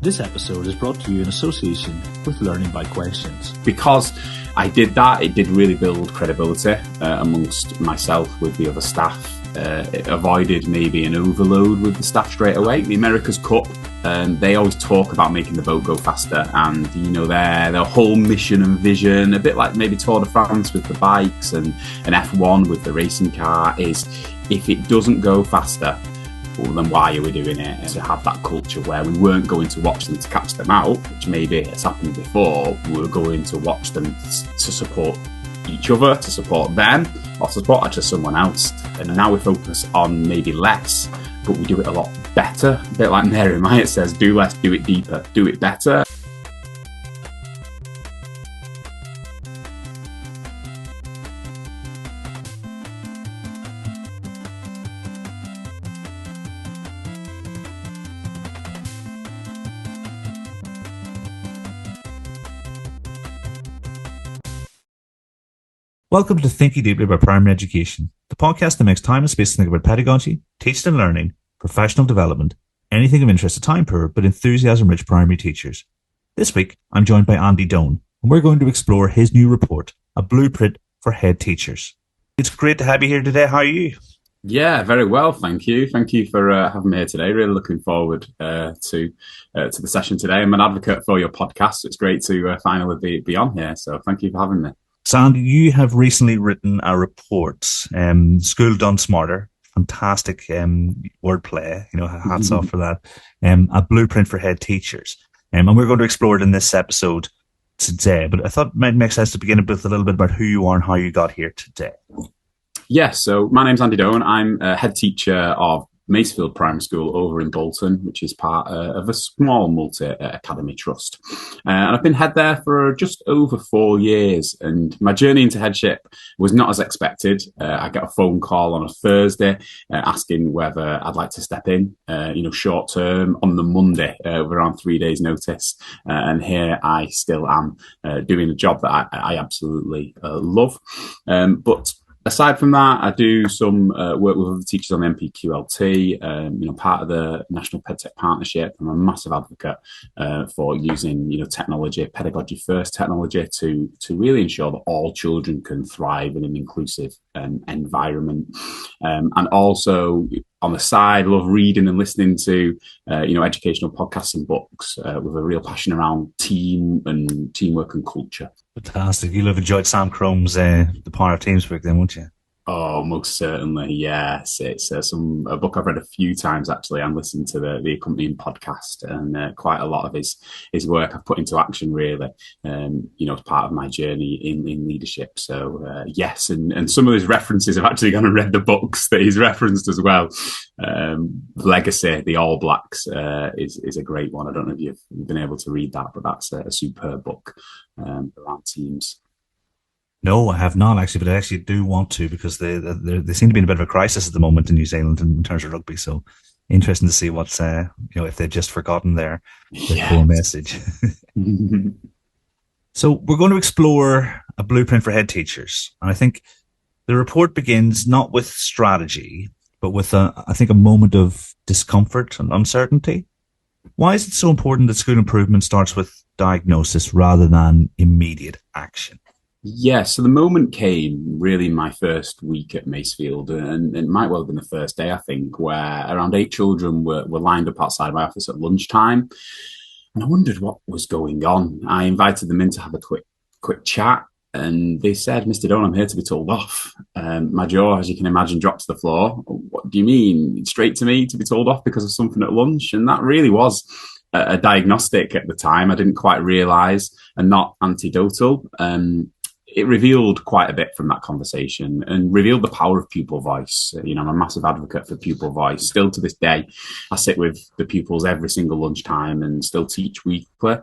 This episode is brought to you in association with Learning by Questions. Because I did that, it did really build credibility amongst myself with the other staff. It avoided maybe an overload with the staff straight away. The America's Cup, they always talk about making the boat go faster, and their whole mission and vision, a bit like maybe Tour de France with the bikes and F1 with the racing car, is if it doesn't go faster, well, then why are we doing it? To have that culture where we weren't going to watch them to catch them out, which maybe has happened before. We were going to watch them to support each other, to support them, or to support actually someone else. And now we focus on maybe less, but we do it a lot better. A bit like Mary Myatt says, do less, do it deeper, do it better. Welcome to Thinking Deeply About Primary Education, the podcast that makes time and space to think about pedagogy, teaching and learning, professional development, anything of interest to time-poor but enthusiasm-rich primary teachers. This week, I'm joined by Andy Doan, and we're going to explore his new report, A Blueprint for Headteachers. It's great to have you here today. How are you? Yeah, very well, thank you. Thank you for having me here today. Really looking forward to the session today. I'm an advocate for your podcast, so it's great to finally be on here. So thank you for having me. Sandy, you have recently written a report, School Done Smarter, fantastic wordplay, hats off for that, A Blueprint for Headteachers. And we're going to explore it in this episode today, but I thought it might make sense to begin with a little bit about who you are and how you got here today. Yes, so my name's Andy Doan. I'm a head teacher of Masefield Primary School over in Bolton, which is part of a small multi-academy trust. And I've been head there for just over 4 years. And my journey into headship was not as expected. I got a phone call on a Thursday asking whether I'd like to step in, short term on the Monday with around 3 days notice. And here I still am doing a job that I absolutely love. But aside from that, I do some work with other teachers on the NPQLT, part of the National PedTech Partnership. I'm a massive advocate for using, technology, pedagogy-first technology to really ensure that all children can thrive in an inclusive environment. And also, on the side, love reading and listening to, educational podcasts and books with a real passion around team and teamwork and culture. Fantastic. You'll have enjoyed Sam Crome's The Power of Teams book then, won't you? Oh, most certainly, yes. It's a book I've read a few times, actually, and listened to the accompanying podcast, and quite a lot of his work I've put into action, really, as part of my journey in leadership. So, yes, and some of his references, I've actually gone and read the books that he's referenced as well. Legacy, The All Blacks, is a great one. I don't know if you've been able to read that, but that's a superb book around teams. No, I have not actually, but I actually do want to, because they seem to be in a bit of a crisis at the moment in New Zealand in terms of rugby. So interesting to see what's, if they've just forgotten their core message. So we're going to explore a blueprint for head teachers. And I think the report begins not with strategy, but with a moment of discomfort and uncertainty. Why is it so important that school improvement starts with diagnosis rather than immediate action? Yeah, so the moment came really in my first week at Masefield, and it might well have been the first day, I think, where around 8 children were lined up outside my office at lunchtime. And I wondered what was going on. I invited them in to have a quick chat, and they said, "Mr. Doan, I'm here to be told off." My jaw, as you can imagine, dropped to the floor. What do you mean? Straight to me to be told off because of something at lunch? And that really was a diagnostic at the time. I didn't quite realise, and not antidotal. It revealed quite a bit from that conversation and revealed the power of pupil voice. I'm a massive advocate for pupil voice. Still to this day, I sit with the pupils every single lunchtime and still teach weekly.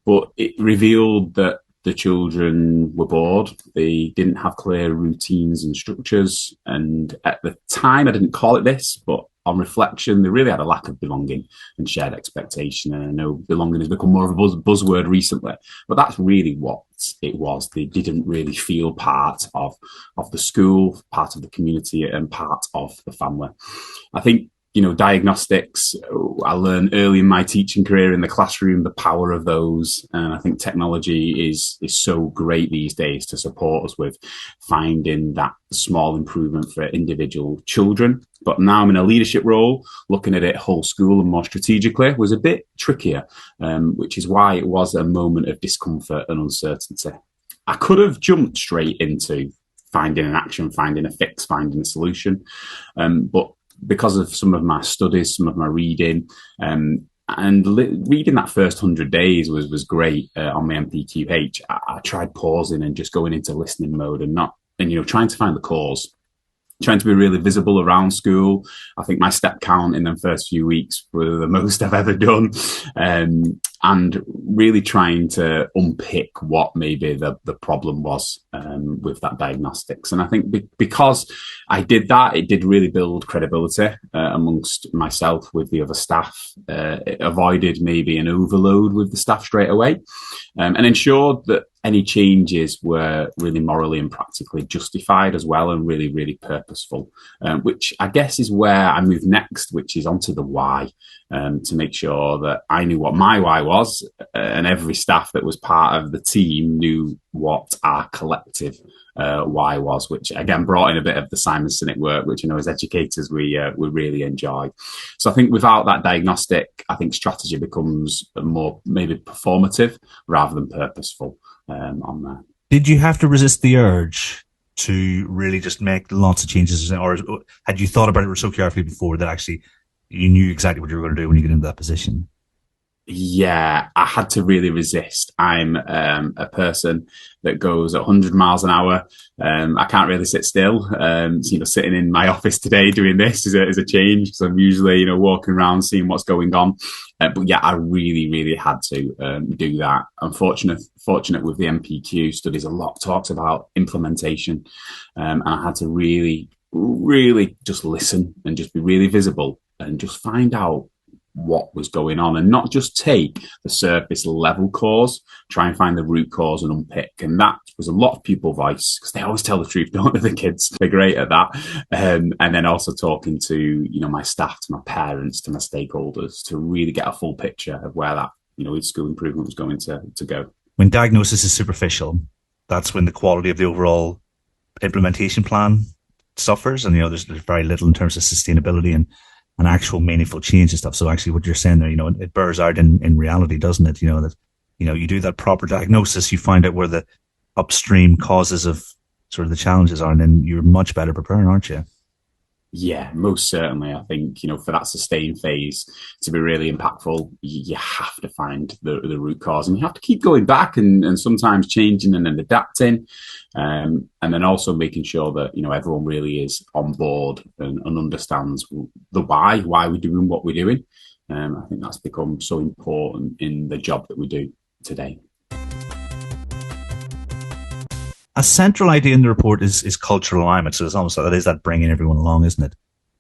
But it revealed that the children were bored. They didn't have clear routines and structures. And at the time, I didn't call it this, but on reflection, they really had a lack of belonging and shared expectation. And I know belonging has become more of a buzzword recently, but that's really what it was. They didn't really feel part of the school, part of the community, and part of the family. I think diagnostics, I learned early in my teaching career in the classroom the power of those. And I think technology is so great these days to support us with finding that small improvement for individual children. But now I'm in a leadership role, looking at it whole school and more strategically was a bit trickier, which is why it was a moment of discomfort and uncertainty. I could have jumped straight into finding an action, finding a fix, finding a solution. But because of some of my studies, some of my reading, and reading that first 100 days was great on my MPQH. I tried pausing and just going into listening mode and trying to find the cause, trying to be really visible around school. I think my step count in the first few weeks were the most I've ever done. And really trying to unpick what maybe the problem was with that diagnostics. And I think because I did that, it did really build credibility amongst myself with the other staff. It avoided maybe an overload with the staff straight away, and ensured that any changes were really morally and practically justified as well, and really, really purposeful, which I guess is where I move next, which is onto the why, to make sure that I knew what my why was, and every staff that was part of the team knew what our collective why was, which again brought in a bit of the Simon Sinek work, which as educators we really enjoy. So I think without that diagnostic, I think strategy becomes more maybe performative rather than purposeful on that. Did you have to resist the urge to really just make lots of changes, or had you thought about it so carefully before that actually you knew exactly what you were going to do when you get into that position? Yeah, I had to really resist. I'm a person that goes at 100 miles an hour. I can't really sit still. So, sitting in my office today doing this is a change, because I'm usually, walking around seeing what's going on. But yeah, I really, really had to do that. I'm fortunate with the MPQ studies. A lot talks about implementation, and I had to really, really just listen and just be really visible and just find out what was going on, and not just take the surface level cause, try and find the root cause and unpick. And that was a lot of pupil voice, because they always tell the truth, don't they, the kids? They're great at that. And then also talking to, my staff, to my parents, to my stakeholders, to really get a full picture of where that, school improvement was going to go. When diagnosis is superficial, that's when the quality of the overall implementation plan suffers, and, there's very little in terms of sustainability and actual meaningful change and stuff. So actually what you're saying there, it bears out in reality, doesn't it? That, you do that proper diagnosis, you find out where the upstream causes of sort of the challenges are, and then you're much better prepared, aren't you? Yeah, most certainly. I think, for that sustained phase to be really impactful, you have to find the root cause, and you have to keep going back and sometimes changing and then adapting. And then also making sure that, everyone really is on board and understands the why we're doing what we're doing. I think that's become so important in the job that we do today. A central idea in the report is cultural alignment. So it's almost like that is that bringing everyone along, isn't it?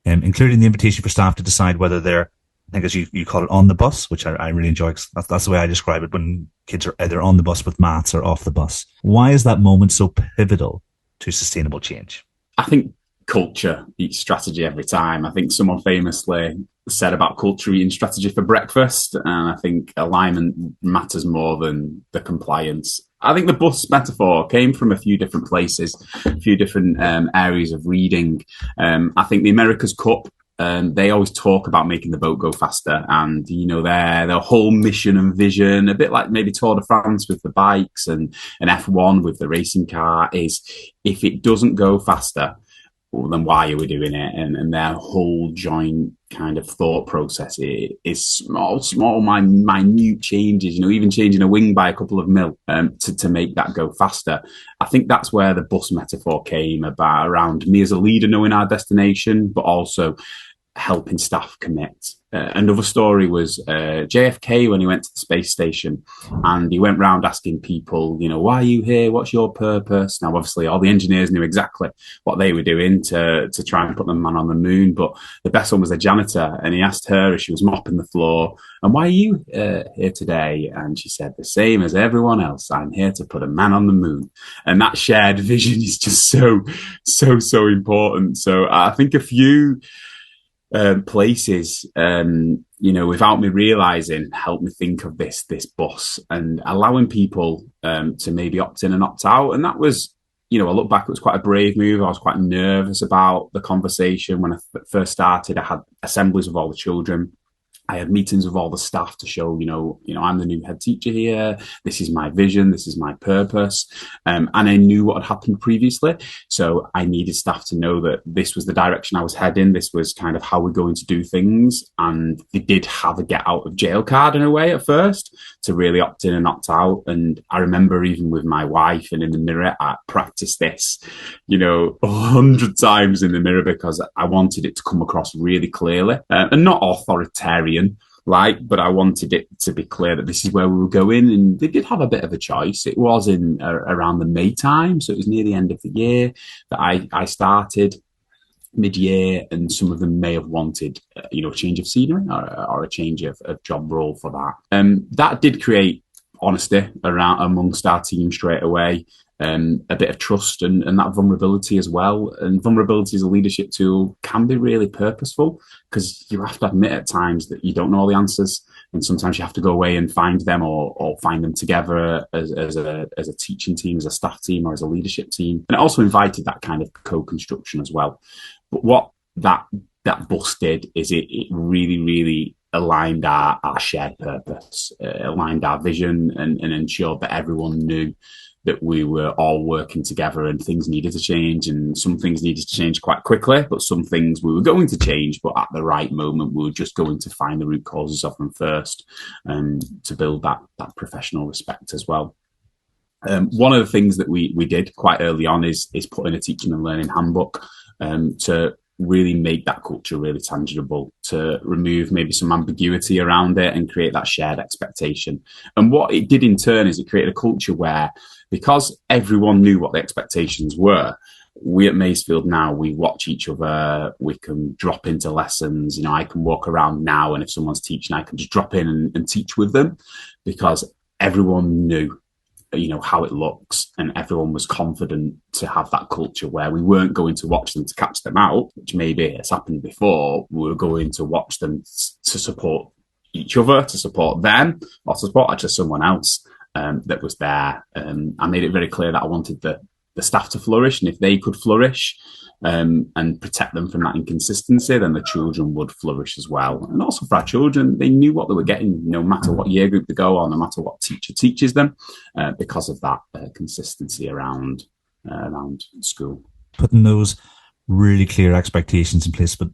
Including the invitation for staff to decide whether they're, I think as you call it, on the bus, which I really enjoy, because that's the way I describe it, when kids are either on the bus with maths or off the bus. Why is that moment so pivotal to sustainable change? I think culture eats strategy every time. I think someone famously said about culture eating strategy for breakfast, and I think alignment matters more than the compliance. I think the bus metaphor came from a few different places, a few different areas of reading. I think the America's Cup, they always talk about making the boat go faster, and their whole mission and vision, a bit like maybe Tour de France with the bikes and F1 with the racing car, is if it doesn't go faster, well, then why are we doing it? And their whole joint kind of thought process is small, minute changes, even changing a wing by a couple of mil to make that go faster. I think that's where the bus metaphor came about, around me as a leader knowing our destination, but also helping staff commit. Another story was JFK when he went to the space station, and he went round asking people, why are you here? What's your purpose? Now, obviously, all the engineers knew exactly what they were doing to try and put the man on the moon. But the best one was the janitor, and he asked her as she was mopping the floor, and why are you here today? And she said, the same as everyone else. I'm here to put a man on the moon. And that shared vision is just so important. So I think a few places, without me realizing, helped me think of this bus and allowing people to maybe opt in and opt out. And that was, I look back, it was quite a brave move. I was quite nervous about the conversation. When I first started, I had assemblies with all the children. I had meetings with all the staff to show, I'm the new head teacher here. This is my vision. This is my purpose. And I knew what had happened previously. So I needed staff to know that this was the direction I was heading. This was kind of how we're going to do things. And they did have a get out of jail card in a way at first to really opt in and opt out. And I remember even with my wife and in the mirror, I practiced this, 100 times in the mirror because I wanted it to come across really clearly and not authoritarian. But I wanted it to be clear that this is where we were going, and they did have a bit of a choice. It was in around the May time, so it was near the end of the year that I started mid-year, and some of them may have wanted, a change of scenery or a change of job role for that. That did create honesty amongst our team straight away. A bit of trust and that vulnerability as well. And vulnerability as a leadership tool can be really purposeful because you have to admit at times that you don't know all the answers. And sometimes you have to go away and find them or find them together as a teaching team, as a staff team, or as a leadership team. And it also invited that kind of co-construction as well. But what that bus did is it really, really aligned our shared purpose, aligned our vision and ensured that everyone knew that we were all working together and things needed to change, and some things needed to change quite quickly, but some things we were going to change, but at the right moment, we were just going to find the root causes of them first and to build that professional respect as well. One of the things that we did quite early on is put in a teaching and learning handbook to really make that culture really tangible, to remove maybe some ambiguity around it and create that shared expectation. And what it did in turn is it created a culture where, because everyone knew what the expectations were, we at Masefield now, we watch each other, we can drop into lessons. I can walk around now, and if someone's teaching, I can just drop in and teach with them because everyone knew how it looks, and everyone was confident to have that culture where we weren't going to watch them to catch them out, which maybe has happened before. We were going to watch them to support each other, to support them, or to support actually someone else that was there. I made it very clear that I wanted the staff to flourish, and if they could flourish and protect them from that inconsistency, then the children would flourish as well. And also for our children, they knew what they were getting, no matter what year group they go on, no matter what teacher teaches them, because of that consistency around school. Putting those really clear expectations in place, but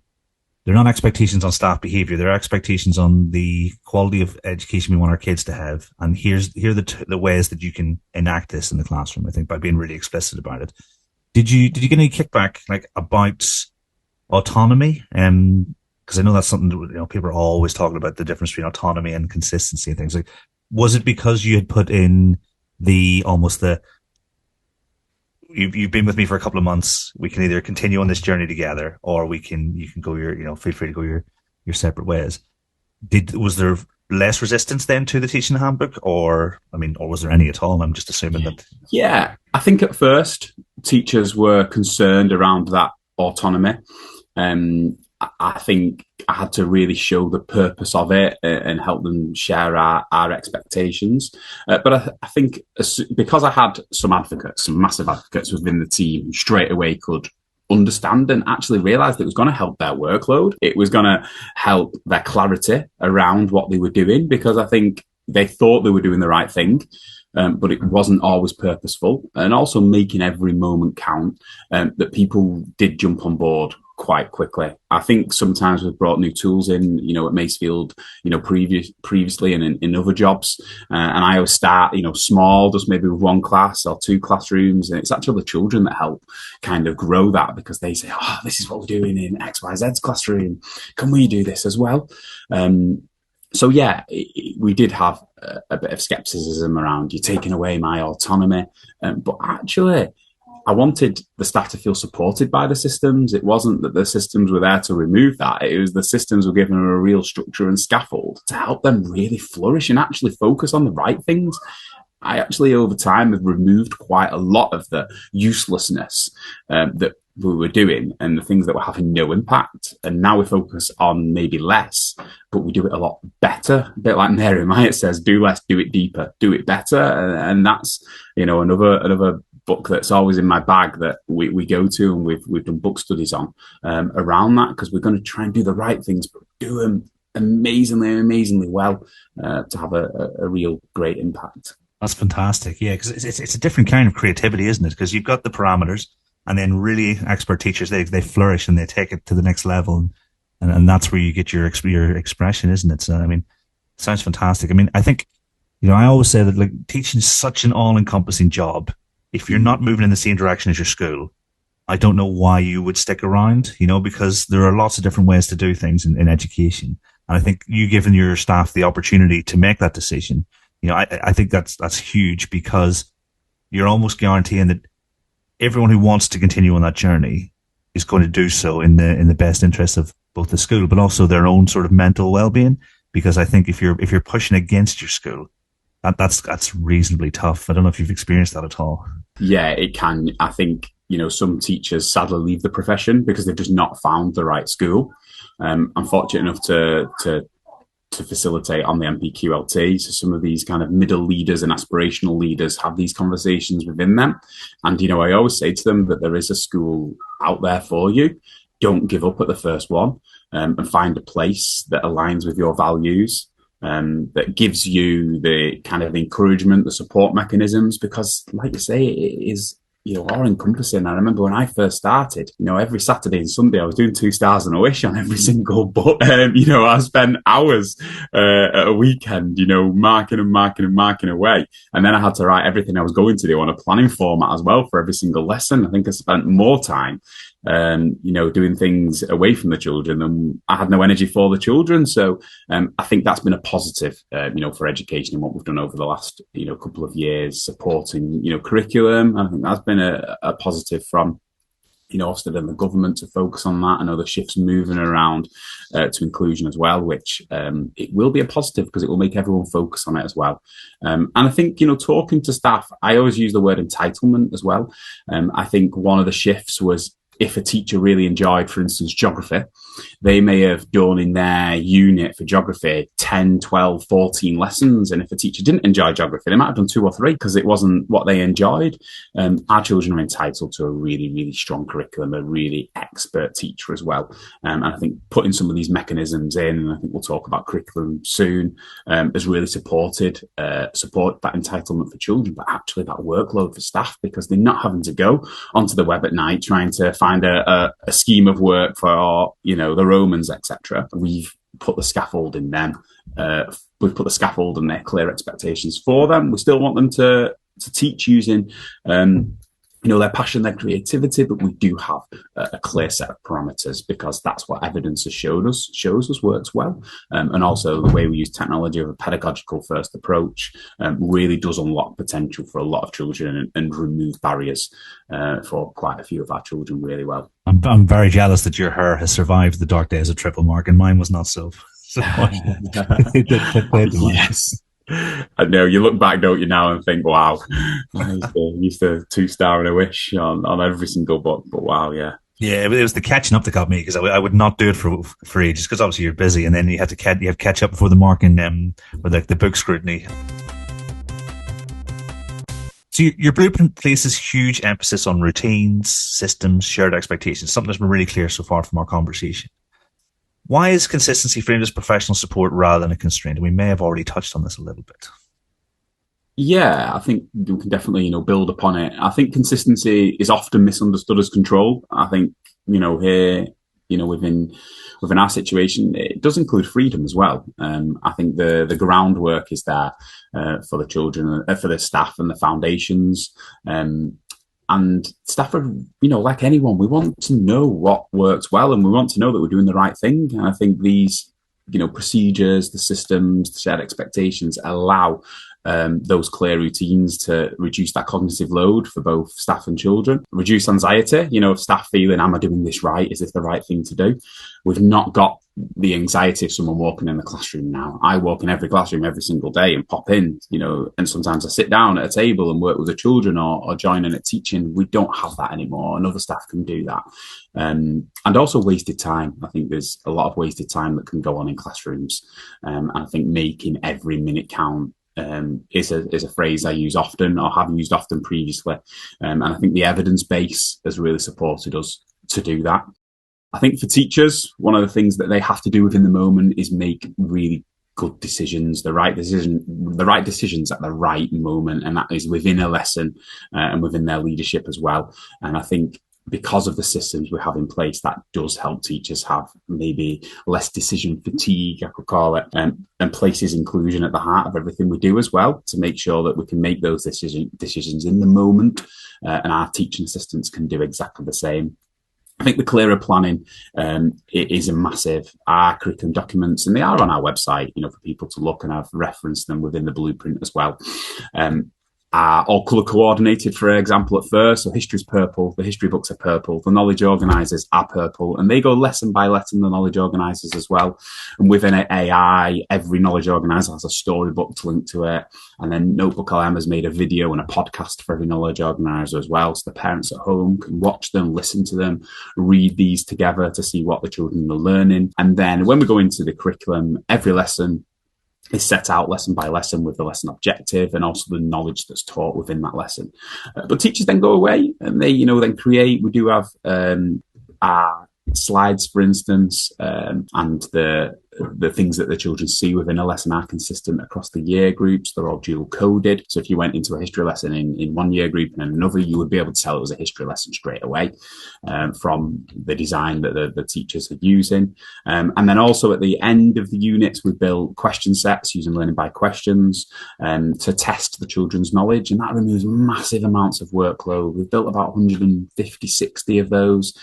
they're not expectations on staff behaviour. They're expectations on the quality of education we want our kids to have. And here are the ways that you can enact this in the classroom, I think, by being really explicit about it. Did you get any kickback about autonomy? Because I know that's something that, people are always talking about, the difference between autonomy and consistency and things. Like, was it because you had put in you've been with me for a couple of months, we can either continue on this journey together, or you can go feel free to go your separate ways. Was there less resistance then to the teaching handbook, or was there any at all? I'm just assuming that. Yeah, I think at first teachers were concerned around that autonomy. I think I had to really show the purpose of it and help them share our expectations. But I think because I had some massive advocates within the team, straight away could understand and actually realize that it was going to help their workload. It was going to help their clarity around what they were doing, because I think they thought they were doing the right thing. But it wasn't always purposeful, and also making every moment count, that people did jump on board quite quickly. I think sometimes we've brought new tools in, at Masefield, previously and in other jobs. And I always start, small, just maybe with one class or two classrooms. And it's actually the children that help kind of grow that, because they say, oh, this is what we're doing in XYZ's classroom. Can we do this as well? So yeah, we did have a bit of skepticism around you taking away my autonomy. But actually, I wanted the staff to feel supported by the systems. It wasn't that the systems were there to remove that. It was the systems were giving them a real structure and scaffold to help them really flourish and actually focus on the right things. I actually, over time, have removed quite a lot of the uselessness that we were doing and the things that were having no impact. And now we focus on maybe less, but we do it a lot better. A bit like Mary Myatt says, do less, do it deeper, do it better. And that's, another book that's always in my bag that we go to, and we've done book studies on around that, because we're going to try and do the right things, but do them amazingly well to have a real great impact. That's fantastic. Yeah, because it's a different kind of creativity, isn't it? Because you've got the parameters, and then really expert teachers, they flourish and they take it to the next level, and that's where you get your expression, isn't it? So I mean, it sounds fantastic. I mean, I think I always say that like teaching is such an all-encompassing job. If you're not moving in the same direction as your school, I don't know why you would stick around. Because there are lots of different ways to do things in education, and I think you giving your staff the opportunity to make that decision. I think that's huge, because you're almost guaranteeing that everyone who wants to continue on that journey is going to do so in the best interest of both the school, but also their own sort of mental well-being. Because I think if you're pushing against your school, that's reasonably tough. I don't know if you've experienced that at all. Yeah, it can. I think, some teachers sadly leave the profession because they've just not found the right school. I'm fortunate enough to facilitate on the MPQLT. So some of these kind of middle leaders and aspirational leaders have these conversations within them. And, I always say to them that there is a school out there for you. Don't give up at the first one, and find a place that aligns with your values, that gives you the kind of encouragement, the support mechanisms, because like you say, it is, all encompassing. I remember when I first started, every Saturday and Sunday I was doing 2 stars and a wish on every single book. I spent hours at a weekend, marking away. And then I had to write everything I was going to do on a planning format as well for every single lesson. I think I spent more time doing things away from the children, and I had no energy for the children. So I think that's been a positive, for education and what we've done over the last, couple of years, supporting, curriculum. I think that's been a positive from, Ofsted and the government to focus on that. I know the shift's moving around to inclusion as well, which it will be a positive because it will make everyone focus on it as well. And I think, talking to staff, I always use the word entitlement as well. I think one of the shifts was, if a teacher really enjoyed, for instance, geography, they may have done in their unit for geography 10, 12, 14 lessons. And if a teacher didn't enjoy geography, they might have done 2 or 3 because it wasn't what they enjoyed. Our children are entitled to a really, really strong curriculum, a really expert teacher as well. And I think putting some of these mechanisms in, and I think we'll talk about curriculum soon, has really support that entitlement for children, but actually that workload for staff, because they're not having to go onto the web at night trying to find a scheme of work for, the Romans, etc. We've put the scaffolding then. We've put the scaffold and their clear expectations for them. We still want them to teach using, their passion, their creativity, but we do have a clear set of parameters, because that's what evidence has shows us works well. And also the way we use technology of a pedagogical-first approach really does unlock potential for a lot of children and remove barriers for quite a few of our children really well. I'm very jealous that your hair has survived the dark days of triple mark, and mine was not so. Yes. I know, you look back, don't you, now, and think, wow, I used to 2 star and a wish on every single book, but wow, yeah. Yeah, it was the catching up that got me, because I would not do it for ages, because obviously you're busy, and then you have to catch up before the marking or the book scrutiny. So your blueprint places huge emphasis on routines, systems, shared expectations, something that's been really clear so far from our conversation. Why is consistency framed as professional support rather than a constraint? And we may have already touched on this a little bit. Yeah, I think we can definitely, build upon it. I think consistency is often misunderstood as control. I think, here, within our situation, it does include freedom as well. I think the groundwork is there for the children, for the staff and the foundations. And staff are, like anyone, we want to know what works well, and we want to know that we're doing the right thing. And I think these, procedures, the systems, the shared expectations allow those clear routines to reduce that cognitive load for both staff and children, reduce anxiety, if staff feeling, am I doing this right? Is this the right thing to do? We've not got the anxiety of someone walking in the classroom now. I walk in every classroom every single day and pop in, and sometimes I sit down at a table and work with the children or join in at teaching. We don't have that anymore, and other staff can do that. And also wasted time. I think there's a lot of wasted time that can go on in classrooms. And I think making every minute count is a phrase I use often, or have used often previously. And I think the evidence base has really supported us to do that. I think for teachers, one of the things that they have to do within the moment is make really good decisions, the right decisions at the right moment, and that is within a lesson and within their leadership as well. And I think because of the systems we have in place, that does help teachers have maybe less decision fatigue, I could call it, and places inclusion at the heart of everything we do as well, to make sure that we can make those decisions in the moment, and our teaching assistants can do exactly the same. I think the clearer planning it is a massive. Our curriculum documents, and they are on our website, for people to look, and I've referenced them within the blueprint as well. Are all colour coordinated, for example, at first. So history's purple, the history books are purple, the knowledge organisers are purple, and they go lesson by lesson, the knowledge organisers as well. And within AI, every knowledge organiser has a storybook to link to it. And then Notebook LM has made a video and a podcast for every knowledge organiser as well. So the parents at home can watch them, listen to them, read these together to see what the children are learning. And then when we go into the curriculum, every lesson is set out lesson by lesson with the lesson objective and also the knowledge that's taught within that lesson. But teachers then go away and they, then create. We do have our slides, for instance, and the things that the children see within a lesson are consistent across the year groups. They're all dual coded. So if you went into a history lesson in one year group and another, you would be able to tell it was a history lesson straight away from the design that the teachers are using. And then also at the end of the units, we built question sets using learning by questions to test the children's knowledge. And that removes massive amounts of workload. We've built about 150, 60 of those.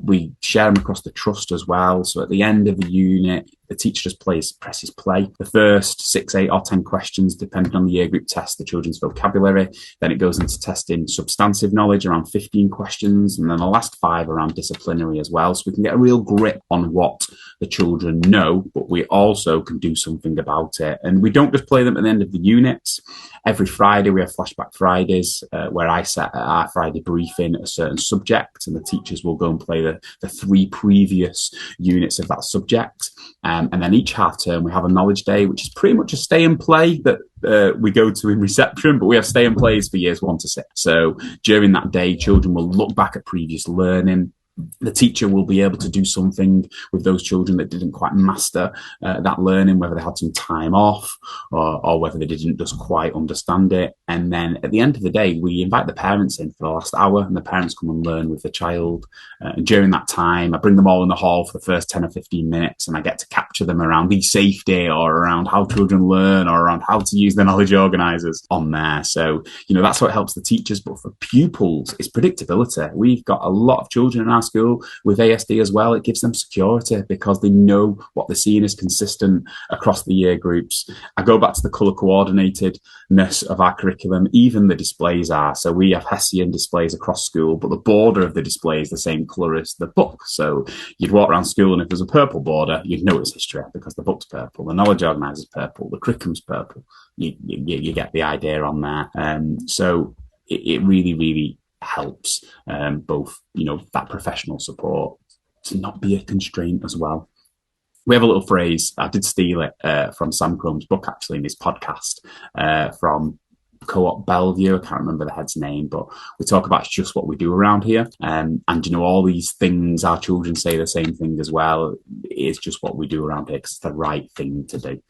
We share them across the trust as well. So at the end of the unit, the teacher just presses play. The first 6, 8 or 10 questions, depending on the year group, test the children's vocabulary. Then it goes into testing substantive knowledge, around 15 questions. And then the last 5 around disciplinary as well. So we can get a real grip on what the children know, but we also can do something about it. And we don't just play them at the end of the units. Every Friday, we have Flashback Fridays, where I set our Friday briefing a certain subject, and the teachers will go and play the 3 previous units of that subject. And then each half term, we have a knowledge day, which is pretty much a stay and play that we go to in reception, but we have stay and plays for years 1 to 6. So during that day, children will look back at previous learning. The teacher will be able to do something with those children that didn't quite master that learning, whether they had some time off or whether they didn't just quite understand it. And then at the end of the day, we invite the parents in for the last hour, and the parents come and learn with the child. And during that time, I bring them all in the hall for the first 10 or 15 minutes, and I get to capture them around e-safety or around how children learn or around how to use the knowledge organisers on there. So, that's what helps the teachers. But for pupils, it's predictability. We've got a lot of children in our school with ASD as well. It gives them security because they know what they're seeing is consistent across the year groups. I go back to the colour coordinatedness of our curriculum. Even the displays are. So we have Hessian displays across school, but the border of the display is the same colour as the book. So you'd walk around school, and if there's a purple border, you'd know it's history because the book's purple, the knowledge organiser's purple, the curriculum's purple. You get the idea on there. So it really, really helps both, that professional support to not be a constraint as well. We have a little phrase, I did steal it from Sam Crumb's book, actually, in his podcast, from Co-op Bellevue. I can't remember the head's name, but we talk about it's just what we do around here. And all these things, our children say the same thing as well. It's just what we do around here because it's the right thing to do,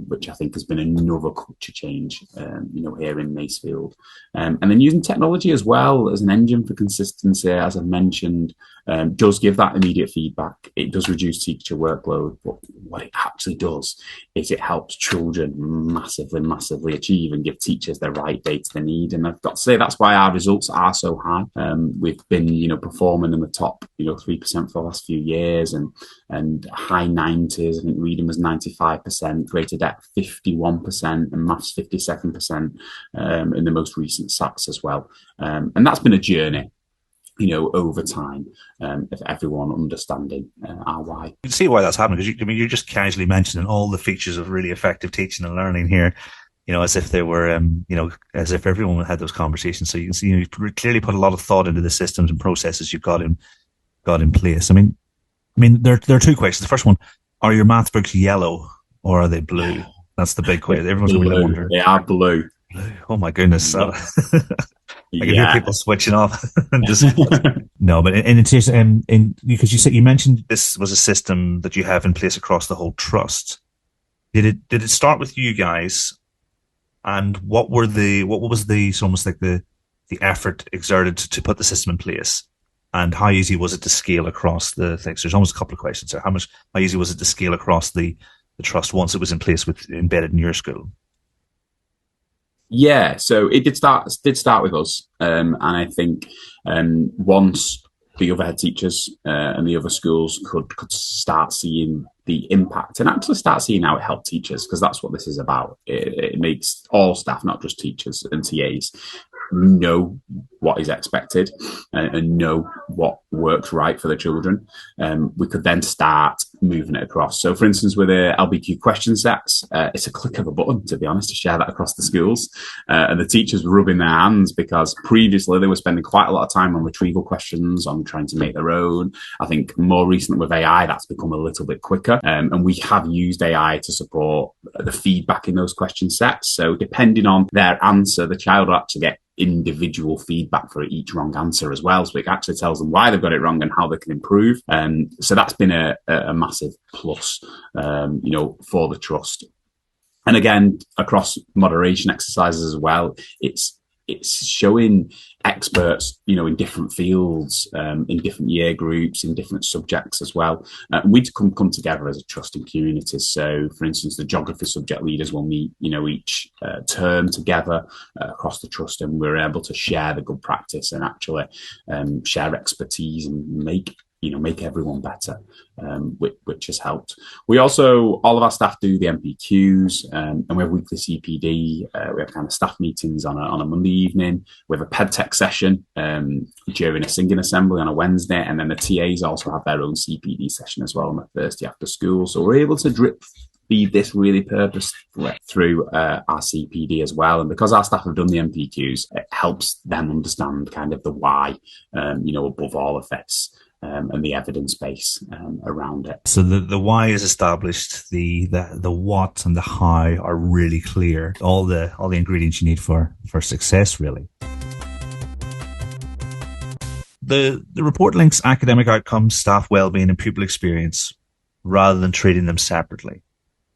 which I think has been another culture change, here in Masefield. And then using technology as well as an engine for consistency, as I've mentioned, does give that immediate feedback. It does reduce teacher workload, but what it actually does is it helps children massively achieve and give teachers the right data they need. And I've got to say, that's why our results are so high. We've been, performing in the top, 3% for the last few years, and high 90s. I think reading was 95%, greater depth 51%, and maths 57% in the most recent SATs as well. And that's been a journey, over time, of everyone understanding our why. You can see why that's happening, because you're just casually mentioning all the features of really effective teaching and learning here, as if they were, as if everyone had those conversations. So you can see you've clearly put a lot of thought into the systems and processes you've got in place. I mean, there are two questions. The first one: are your math books yellow or are they blue? That's the big question. Everyone's going to be wondering. They are blue. Oh my goodness! I can hear people switching off. No, but because you mentioned this was a system that you have in place across the whole trust. Did it start with you guys? And what was almost like the effort exerted to put the system in place? And how easy was it to scale across the things? There's almost a couple of questions there. How easy was it to scale across the trust once it was in place embedded in your school? Yeah, so it did start with us, and I think once the other head teachers and the other schools could start seeing the impact and actually start seeing how it helped teachers, because that's what this is about. It makes all staff, not just teachers and TAs, know what is expected and know what works right for the children. We could then start moving it across. So, for instance, with the LBQ question sets, it's a click of a button, to be honest, to share that across the schools. And the teachers were rubbing their hands, because previously they were spending quite a lot of time on retrieval questions, on trying to make their own. I think more recently with AI, that's become a little bit quicker. And we have used AI to support the feedback in those question sets. So depending on their answer, the child will actually get individual feedback for each wrong answer as well. So it actually tells them why they've got it wrong and how they can improve. So that's been a massive plus, for the trust. And again, across moderation exercises as well, it's showing experts, in different fields, in different year groups, in different subjects as well. We come together as a trusting community. So, for instance, the geography subject leaders will meet, each term together across the trust, and we're able to share the good practice and actually share expertise and make everyone better, which has helped. We also, all of our staff do the MPQs, and we have weekly CPD. We have kind of staff meetings on a Monday evening. We have a PedTech session during a singing assembly on a Wednesday, and then the TAs also have their own CPD session as well on a Thursday after school. So we're able to drip feed this really purposefully through our CPD as well. And because our staff have done the MPQs, it helps them understand kind of the why, above all of this. And the evidence base around it. So the why is established, the what and the how are really clear. All the ingredients you need for success, really. The report links academic outcomes, staff well-being, and pupil experience rather than treating them separately.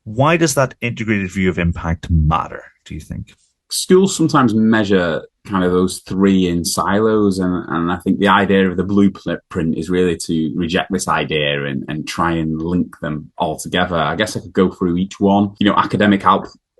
Why does that integrated view of impact matter, do you think? Schools sometimes measure kind of those three in silos, and I think the idea of the blueprint is really to reject this idea and try and link them all together. I guess I could go through each one. Academic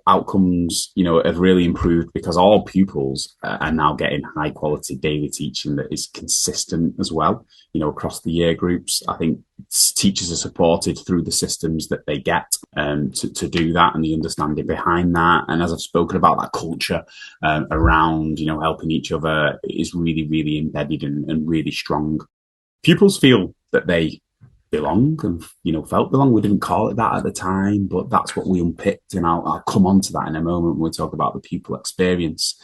outcomes, have really improved because all pupils are now getting high quality daily teaching that is consistent as well, across the year groups. I think teachers are supported through the systems that they get to do that, and the understanding behind that. And as I've spoken about, that culture around, helping each other is really, really embedded and really strong. Pupils feel that they belong and felt belong. We didn't call it that at the time, but that's what we unpicked, and I'll come on to that in a moment when we talk about the pupil experience.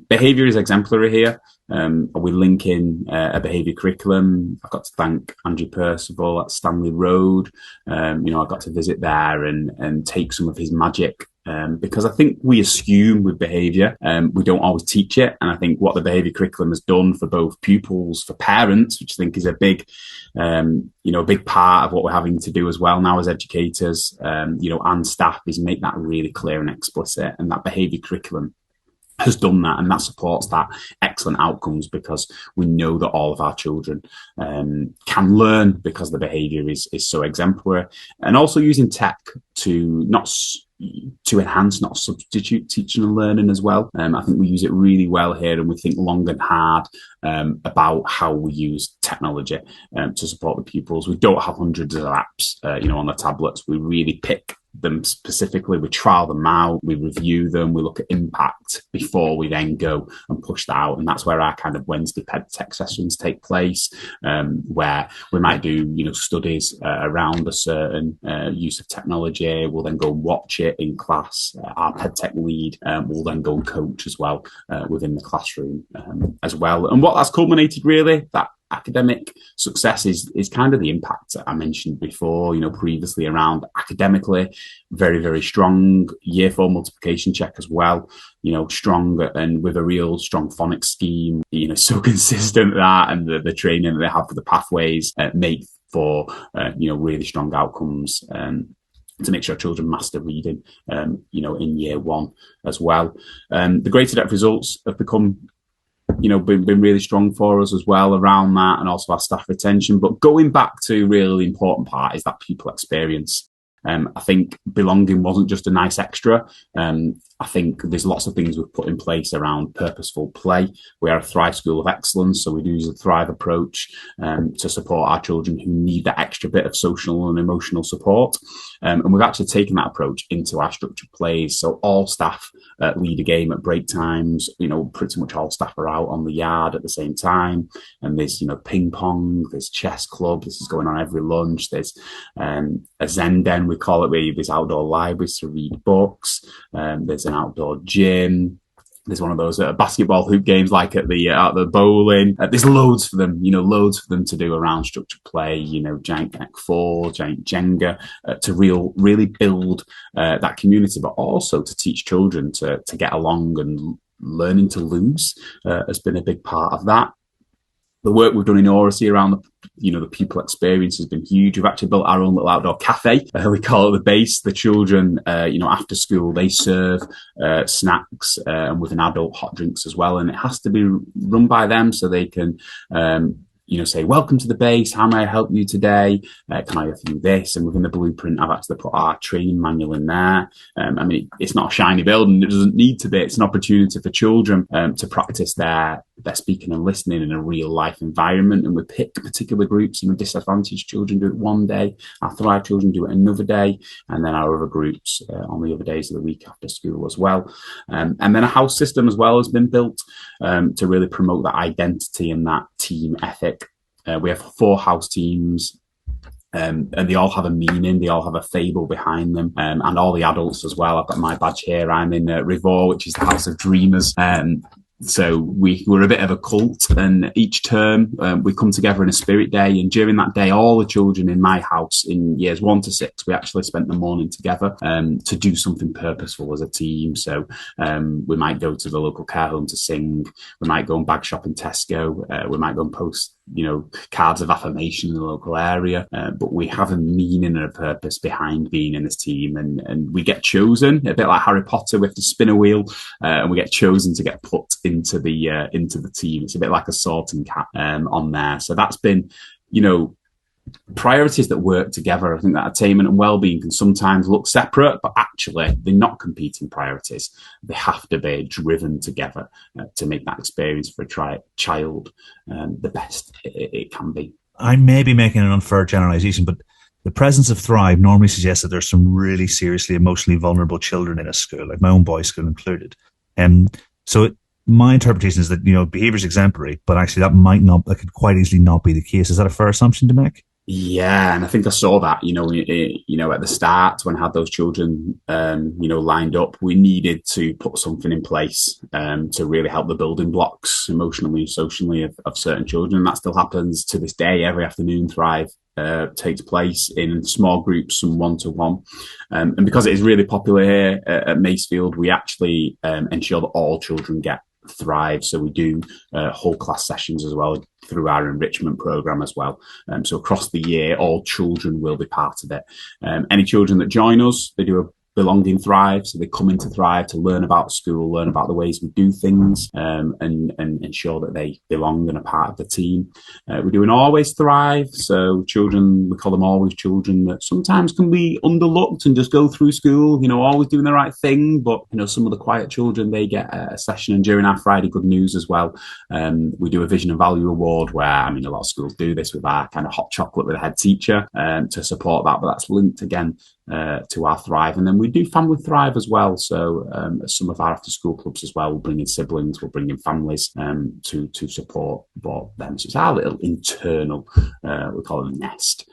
Behaviour is exemplary here. We link in a behaviour curriculum. I've got to thank Andrew Percival at Stanley Road. I got to visit there and take some of his magic. Because I think we assume with behaviour, we don't always teach it. And I think what the behaviour curriculum has done for both pupils, for parents, which I think is a big part of what we're having to do as well now as educators, and staff, is make that really clear and explicit. And that behaviour curriculum has done that, and that supports that excellent outcomes, because we know that all of our children can learn because the behaviour is so exemplary. And also using tech to enhance, not substitute teaching and learning as well. I think we use it really well here, and we think long and hard about how we use technology to support the pupils. We don't have hundreds of apps, on the tablets. We really pick them specifically, we trial them out, we review them, we look at impact before we then go and push that out. And that's where our kind of Wednesday ped tech sessions take place, where we might do studies around a certain use of technology. We'll then go and watch it in class. Our ped tech lead will then go and coach as well within the classroom as well. And what that's culminated, really, that academic success is kind of the impact that I mentioned before, previously, around academically, very, very strong year 4 multiplication check as well, strong, and with a real strong phonics scheme, so consistent that, and the training that they have for the pathways make for, really strong outcomes. To make sure children master reading, in year 1 as well. The greater depth results have become been really strong for us as well around that, and also our staff retention. But going back to really the important part is that pupil experience. I think belonging wasn't just a nice extra. I think there's lots of things we've put in place around purposeful play. We are a Thrive School of Excellence, so we do use a Thrive approach to support our children who need that extra bit of social and emotional support. And we've actually taken that approach into our structured plays. So all staff lead a game at break times. Pretty much all staff are out on the yard at the same time. And there's, ping pong, there's chess club. This is going on every lunch. There's a Zen Den, we call it, where there's outdoor libraries to read books. There's an outdoor gym. There's one of those basketball hoop games like at the bowling. There's loads for them, loads for them to do around structured play, giant Connect 4, giant Jenga, to really build that community, but also to teach children to get along, and learning to lose has been a big part of that. The work we've done in Oracy around the pupil experience has been huge. We've actually built our own little outdoor cafe. We call it the base. The children, after school, they serve snacks with an adult hot drinks as well. And it has to be run by them, so they can, say, welcome to the base. How may I help you today? Can I offer you this? And within the blueprint, I've actually put our training manual in there. It's not a shiny building. It doesn't need to be. It's an opportunity for children to practice their speaking and listening in a real life environment. And we pick particular groups. Disadvantaged children do it one day. Our Thrive children do it another day. And then our other groups on the other days of the week after school as well. And then a house system as well has been built to really promote that identity and that team ethic. We have 4 house teams, and they all have a meaning. They all have a fable behind them, and all the adults as well. I've got my badge here. I'm in Rivaux, which is the House of Dreamers. So we're a bit of a cult, and each term we come together in a spirit day, and during that day, all the children in my house in years 1 to 6, we actually spent the morning together to do something purposeful as a team. So we might go to the local care home to sing. We might go and bag shop in Tesco. We might go and post cards of affirmation in the local area, but we have a meaning and a purpose behind being in this team, and we get chosen, a bit like Harry Potter. We have to spin a wheel, and we get chosen to get put into the team. It's a bit like a sorting cap on there. So that's been priorities that work together. I think that attainment and well-being can sometimes look separate, but actually they're not competing priorities. They have to be driven together to make that experience for a child the best it can be. I may be making an unfair generalization, but the presence of Thrive normally suggests that there's some really seriously emotionally vulnerable children in a school, like my own boys' school included. So my interpretation is that, behavior is exemplary, but actually that could quite easily not be the case. Is that a fair assumption to make? Yeah, and I think I saw that, at the start when I had those children, lined up. We needed to put something in place to really help the building blocks emotionally and socially of certain children. And that still happens to this day. Every afternoon, Thrive takes place in small groups, some one-to-one. And because it is really popular here at Masefield, we actually ensure that all children get Thrive. So we do whole class sessions as well through our enrichment program as well. So across the year, all children will be part of it. Any children that join us, they do belong in Thrive. So they come into Thrive to learn about school, learn about the ways we do things, and ensure that they belong and are part of the team. We do an Always Thrive. So children, we call them always children that sometimes can be underlooked and just go through school, always doing the right thing. But, some of the quiet children, they get a session. And during our Friday Good News as well, we do a Vision and Value Award where, a lot of schools do this with our kind of hot chocolate with a head teacher to support that. But that's linked again to our Thrive. And then we do Family Thrive as well. So some of our after school clubs as well, we'll bring in siblings, we'll bring in families to support them. So it's our little internal, we call it a nest,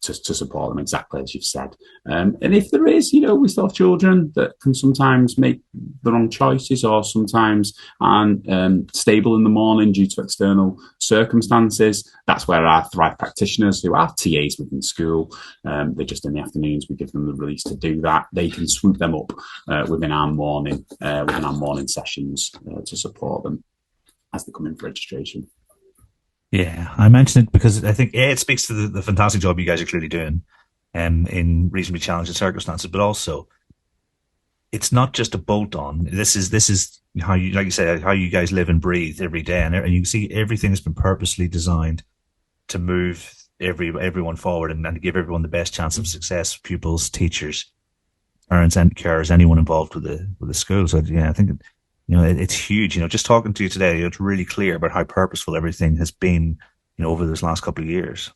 to support them, exactly as you've said. And if there is, we still have children that can sometimes make the wrong choices or sometimes aren't stable in the morning due to external circumstances. That's where our Thrive practitioners, who are TAs within school, they're just in the afternoons, we give them the release to do that. They can swoop them up within our morning sessions to support them as they come in for registration. Yeah, I mentioned it because I think it speaks to the fantastic job you guys are clearly doing in reasonably challenging circumstances, but also it's not just a bolt on. This is how you, like you said, how you guys live and breathe every day, and you can see everything has been purposely designed to move everyone forward and to give everyone the best chance of success. Pupils, teachers, parents, and carers, anyone involved with the school. So yeah, I think it's huge. Just talking to you today, it's really clear about how purposeful everything has been, over this last couple of years.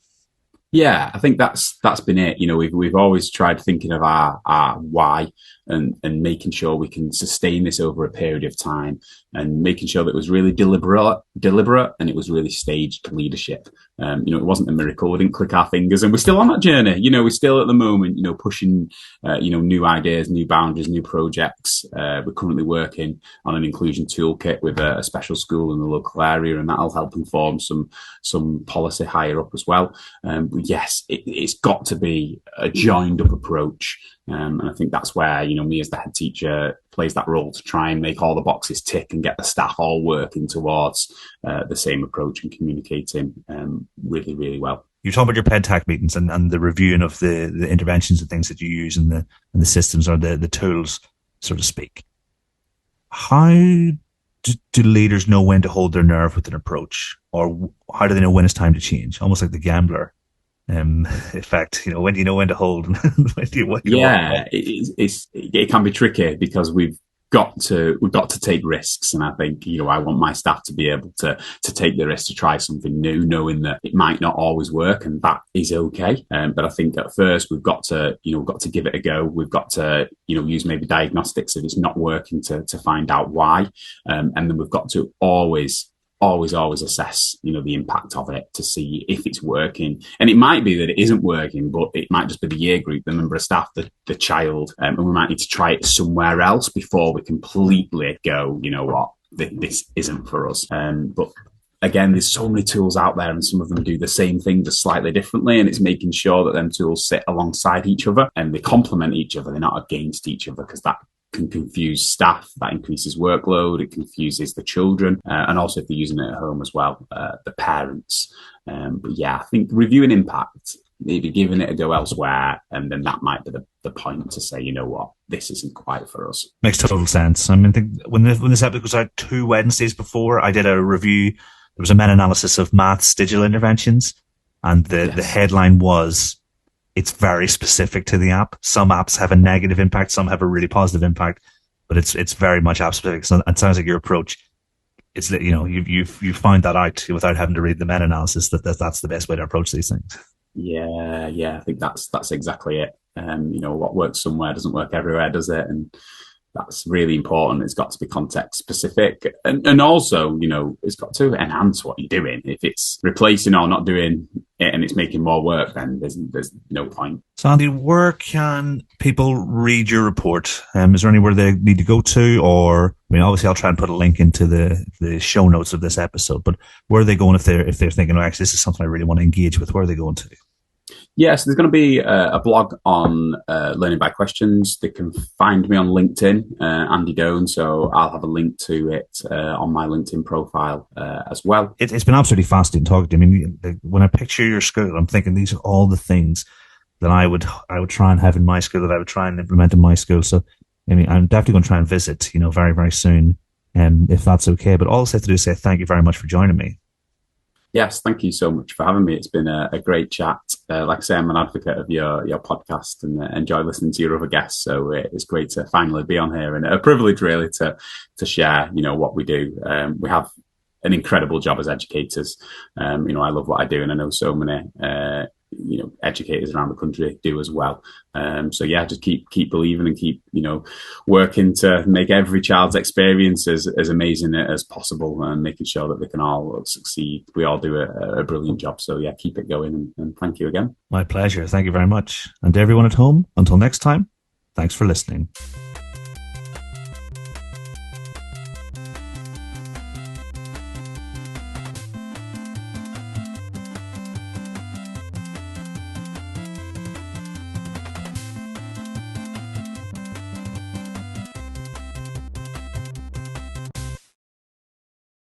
Yeah, I think that's been it. We've always tried thinking of our why and making sure we can sustain this over a period of time, and making sure that it was really deliberate and it was really staged leadership. It wasn't a miracle. We didn't click our fingers, and we're still on that journey. We're still at the moment, pushing, new ideas, new boundaries, new projects. We're currently working on an inclusion toolkit with a special school in the local area, and that'll help inform some policy higher up as well. But yes, it's got to be a joined up approach. And I think that's where, me as the head teacher plays that role to try and make all the boxes tick and get the staff all working towards the same approach and communicating really, really well. You're talking about your PedTac meetings and the reviewing of the interventions and things that you use in the systems or the tools, so to speak. How do leaders know when to hold their nerve with an approach, or how do they know when it's time to change? Almost like the gambler effect. When do you know when to hold? It can be tricky because we've got to take risks, and I think I want my staff to be able to take the risk to try something new, knowing that it might not always work, and that is okay. But I think at first we've got to give it a go. We've got to use maybe diagnostics if it's not working to find out why, and then we've got to always assess, the impact of it to see if it's working. And it might be that it isn't working, but it might just be the year group, the member of staff, the child, and we might need to try it somewhere else before we completely go, this isn't for us. But again, there's so many tools out there, and some of them do the same thing just slightly differently. And it's making sure that them tools sit alongside each other and they complement each other. They're not against each other, because that can confuse staff, that increases workload, it confuses the children, and also if they're using it at home as well, the parents. But yeah, I think reviewing impact, maybe giving it a go elsewhere, and then that might be the point to say, this isn't quite for us. Makes total sense. I mean, I think when this episode was out 2 Wednesdays before, I did a review. There was a meta-analysis of maths digital interventions, and the headline was, it's very specific to the app. Some apps have a negative impact, some have a really positive impact, but it's very much app specific. So it sounds like your approach, it's that you find that out without having to read the meta-analysis that's the best way to approach these things. Yeah, I think that's exactly it. What works somewhere doesn't work everywhere, does it? And that's really important. It's got to be context specific, and also, it's got to enhance what you're doing. If it's replacing or not doing it and it's making more work, then there's no point. So Andy, where can people read your report? Is there anywhere they need to go to? Or, obviously I'll try and put a link into the show notes of this episode, but where are they going if they're thinking, actually, this is something I really want to engage with? Where are they going to? Yes, there's going to be a blog on Learning by Questions. They can find me on LinkedIn, Andy Doan, so I'll have a link to it on my LinkedIn profile as well. It's been absolutely fascinating talking to you. When I picture your school, I'm thinking these are all the things that I would try and have in my school, that I would try and implement in my school. So, I mean, I'm definitely going to try and visit, very, very soon, if that's okay. But all I have to do is say thank you very much for joining me. Yes, thank you so much for having me. It's been a great chat. Like I say, I'm an advocate of your podcast and enjoy listening to your other guests. So it's great to finally be on here, and a privilege really to share, what we do. We have an incredible job as educators. I love what I do, and I know so many educators around the country do as well. So yeah, just keep believing and keep working to make every child's experience as amazing as possible, and making sure that they can all succeed. We all do a brilliant job. So yeah, keep it going, and thank you again. My pleasure. Thank you very much. And to everyone at home, until next time, thanks for listening.